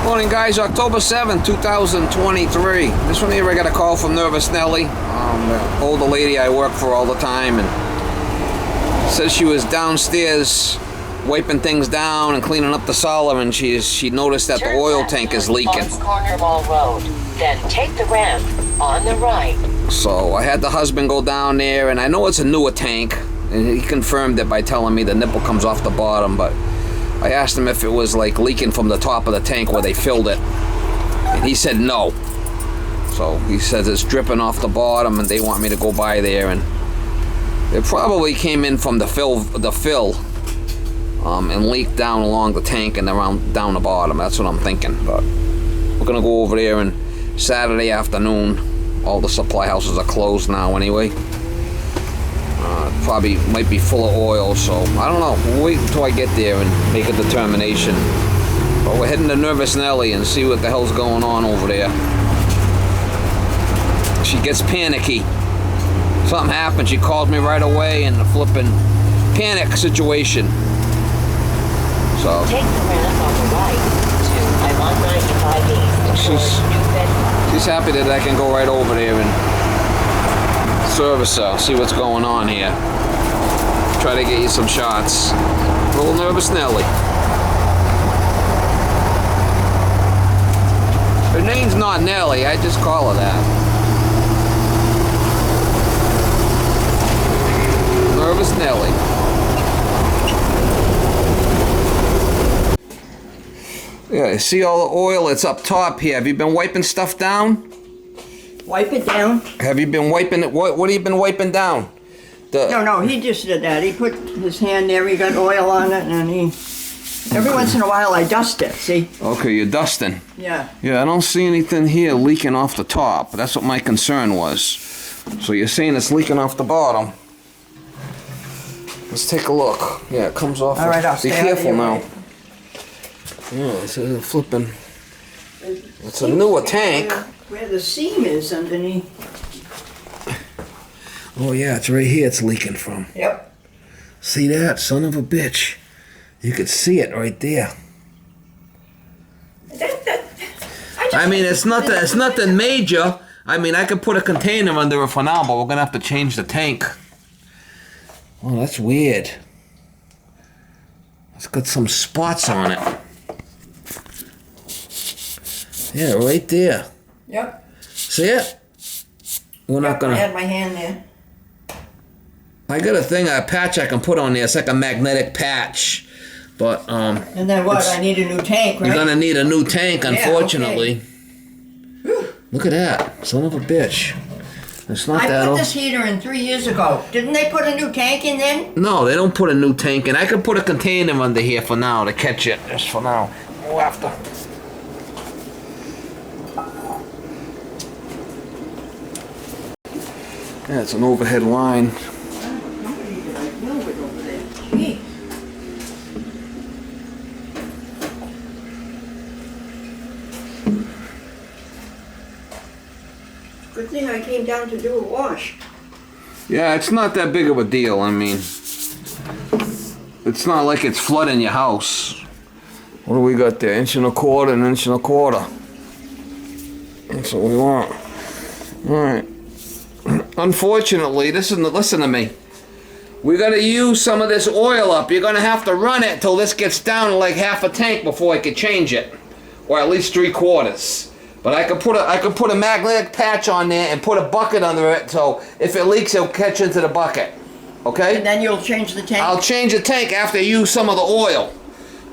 Morning, guys. October 7th, 2023. This one here, I got a call from Nervous Nellie, the older lady I work for all the time, and says she was downstairs wiping things down and cleaning up the cellar, and she noticed that the oil tank is leaking. Corner Mall Road. Then take the ramp on the right. So I had the husband go down there, and I know it's a newer tank, and he confirmed it by telling me the nipple comes off the bottom, but I asked him if it was like leaking from the top of the tank where they filled it, and he said no. So he says it's dripping off the bottom, and they want me to go by there, and it probably came in from the fill, and leaked down along the tank and down the bottom. That's what I'm thinking. But we're gonna go over there, and Saturday afternoon, all the supply houses are closed now anyway. Probably might be full of oil, so I don't know. We'll wait until I get there and make a determination. But we're heading to Nervous Nellie and see what the hell's going on over there. She gets panicky. Something happened. She called me right away in the flipping panic situation. So take the ramp on the right to I-195 East. She's happy that I can go right over there and service her, see what's going on here. Try to get you some shots. Little Nervous Nellie. Her name's not Nellie, I just call her that. Nervous Nellie. Yeah, see all the oil that's up top here. Have you been wiping stuff down? Wipe it down? Have you been wiping it? What have you been wiping down? No, he just did that. He put his hand there, he got oil on it, and every once in a while I dust it, see? Okay, you're dusting. Yeah. Yeah, I don't see anything here leaking off the top. That's what my concern was. So you're saying it's leaking off the bottom. Let's take a look. Yeah, it comes off. All right, I'll be stay careful now. way. Yeah, it's a flipping. It's a newer tank. Where the seam is underneath. Oh yeah, it's right here it's leaking from. Yep. See that? Son of a bitch. You could see it right there. I mean, it's nothing major. I mean, I could put a container under it for now, but we're gonna have to change the tank. Oh, that's weird. It's got some spots on it. Yeah, right there. Yep. See it? We're not gonna. I had my hand there. I got a patch I can put on there. It's like a magnetic patch, but And then what? I need a new tank, right? You're gonna need a new tank, unfortunately. Yeah, okay. Look at that, son of a bitch. It's not that I put old. this heater in 3 years ago. Didn't they put a new tank in then? No, they don't put a new tank in. I could put a container under here for now to catch it, just for now. We'll have to. Yeah, it's an overhead line. Good thing I came down to do a wash. Yeah, it's not that big of a deal. I mean, it's not like it's flooding your house. What do we got there? 1.25 inches, 1.25 inches. That's what we want. All right. Unfortunately, listen to me. We gotta use some of this oil up. You're gonna have to run it till this gets down to like half a tank before I can change it, or at least 3/4. But I could put a magnetic patch on there and put a bucket under it, so if it leaks, it'll catch into the bucket. Okay? And then you'll change the tank? I'll change the tank after I use some of the oil.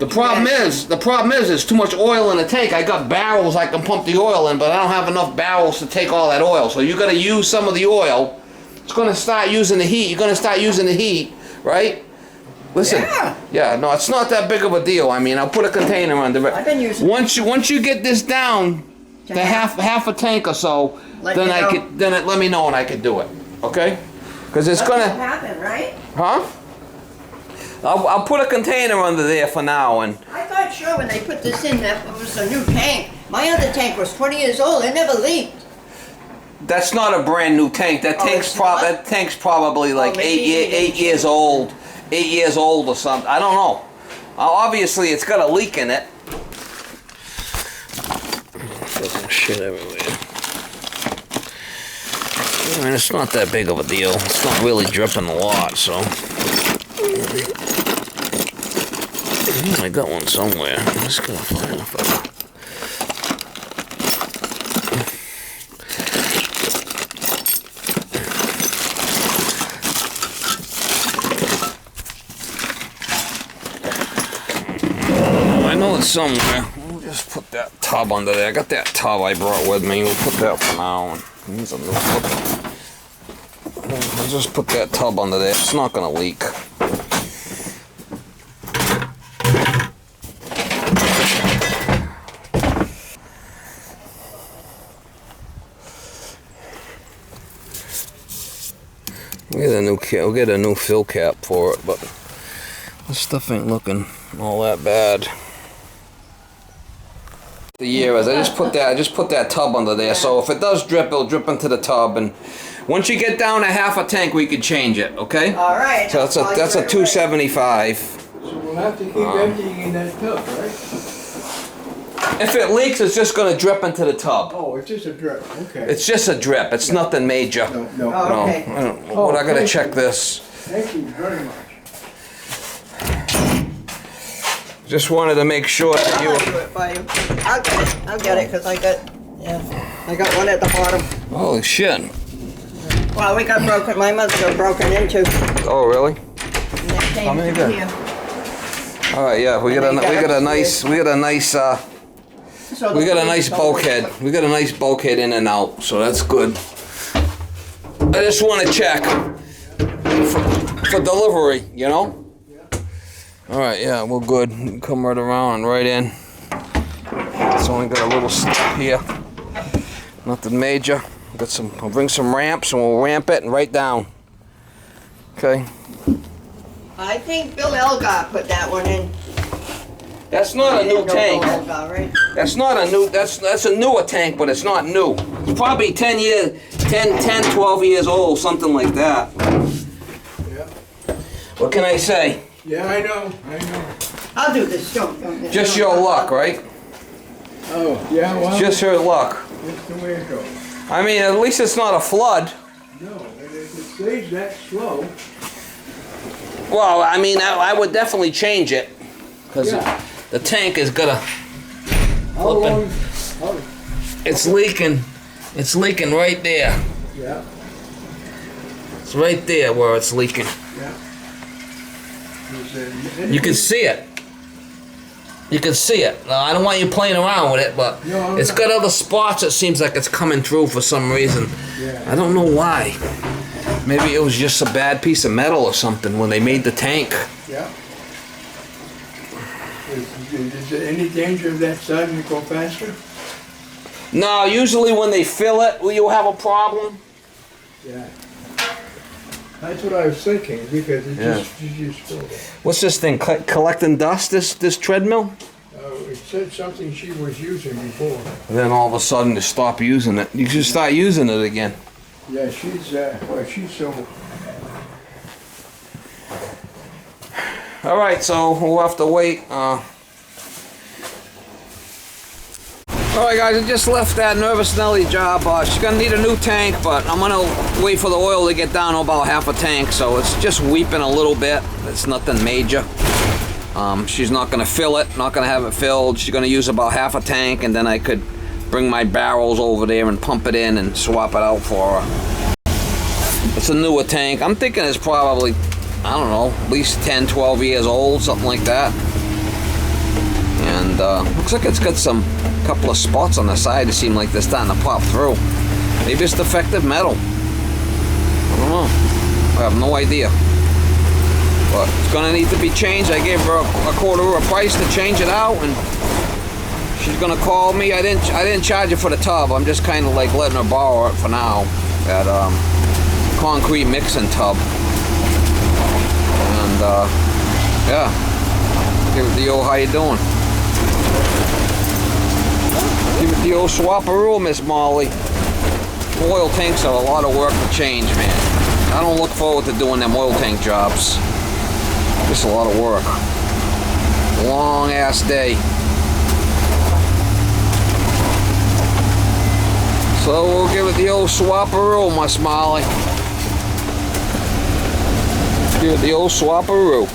The problem is there's too much oil in the tank. I got barrels I can pump the oil in, but I don't have enough barrels to take all that oil. So you got to use some of the oil. It's going to start using the heat. You're going to start using the heat, right? Listen. Yeah, no, it's not that big of a deal. I mean, I'll put a container under it. I've been using once you get this down to half a tank or so, then let me know and I can do it. Okay? Because it's going to happen, right? Huh? I'll put a container under there for now, and I thought sure when they put this in that it was a new tank. My other tank was 20 years old. It never leaked. That's not a brand new tank. That tank's probably like eight years old. 8 years old or something. I don't know. Obviously, it's got a leak in it. Fucking shit everywhere. I mean, it's not that big of a deal. It's not really dripping a lot, so. I got one somewhere. I'm just gonna find it. I know it's somewhere. We'll just put that tub under there. I got that tub I brought with me. We'll put that for now. I'll just put that tub under there. It's not gonna leak. We'll get a new fill cap for it, but this stuff ain't looking all that bad. The year is I just put that tub under there, so if it does drip, it'll drip into the tub, and once you get down to half a tank, we could change it. Okay? All right. So that's a 275. So we'll have to keep emptying in that tub, right? If it leaks, it's just going to drip into the tub. Oh, it's just a drip. Okay. It's just a drip. It's nothing major. No. Oh, okay. But I gotta check this. Thank you very much. Just wanted to make sure that I'll do it by you. I'll get it because I got one at the bottom. Holy shit. Well, we got broken. My mother got broken into. Oh, really? And they came How many through got? here. All right, yeah. We got a nice So we got a the nice police told us bulkhead. what- We got a nice bulkhead in and out, so that's good. I just want to check for delivery, you know? All right, yeah, we're good. You can come right around and right in. It's only got a little step here. Nothing major. I'll bring some ramps and we'll ramp it and right down. Okay. I think Bill Elgar put that one in. That's not a new tank. Bill Elgar, right? That's not a new, that's a newer tank, but it's not new. It's probably 10, 12 years old, something like that. Yeah. What can I say? Yeah, I know. I'll do this. Don't. Just your luck, right? Oh, yeah, well, Just your luck. that's the way it goes. I mean, at least it's not a flood. No, and if it stays that slow, Well, I mean, I would definitely change it. Because Yeah. the tank is gonna, how long? it's leaking right there. Yeah, It's right there where it's leaking. yeah. You can see it. You can see it. Now, I don't want you playing around with it, but No, I'm it's not. got other spots. It seems like it's coming through for some reason. Yeah. I don't know why. Maybe it was just a bad piece of metal or something when they made the tank. Yeah. Is there any danger of that starting to go faster? No, usually when they fill it, you have a problem. Yeah. That's what I was thinking, because it Yeah. just filled it. What's this thing? Collecting dust? This treadmill? It said something she was using before. And then all of a sudden you stop using it. You should start using it again. Yeah, she's so. All right, so we'll have to wait. All right, guys, I just left that Nervous Nelly job. She's gonna need a new tank, but I'm gonna wait for the oil to get down to about half a tank. So it's just weeping a little bit. It's nothing major. She's not gonna fill it, not gonna have it filled. She's gonna use about half a tank, and then I could bring my barrels over there and pump it in and swap it out for her. It's a newer tank. I'm thinking it's probably, I don't know, at least 10, 12 years old, something like that. And looks like it's got some couple of spots on the side that seem like they're starting to pop through. Maybe it's defective metal. I don't know. I have no idea. But it's gonna need to be changed. I gave her a quarter of a price to change it out, and she's gonna call me. I didn't charge her for the tub. I'm just kind of like letting her borrow it for now. That concrete mixing tub. And yeah, give it the old how you doing. Give it the old swap-a-rule, Miss Molly. Oil tanks are a lot of work to change, man. I don't look forward to doing them oil tank jobs. Just a lot of work. Long ass day. So we'll give it the old swapperoo, my Smiley. Give it the old swapperoo.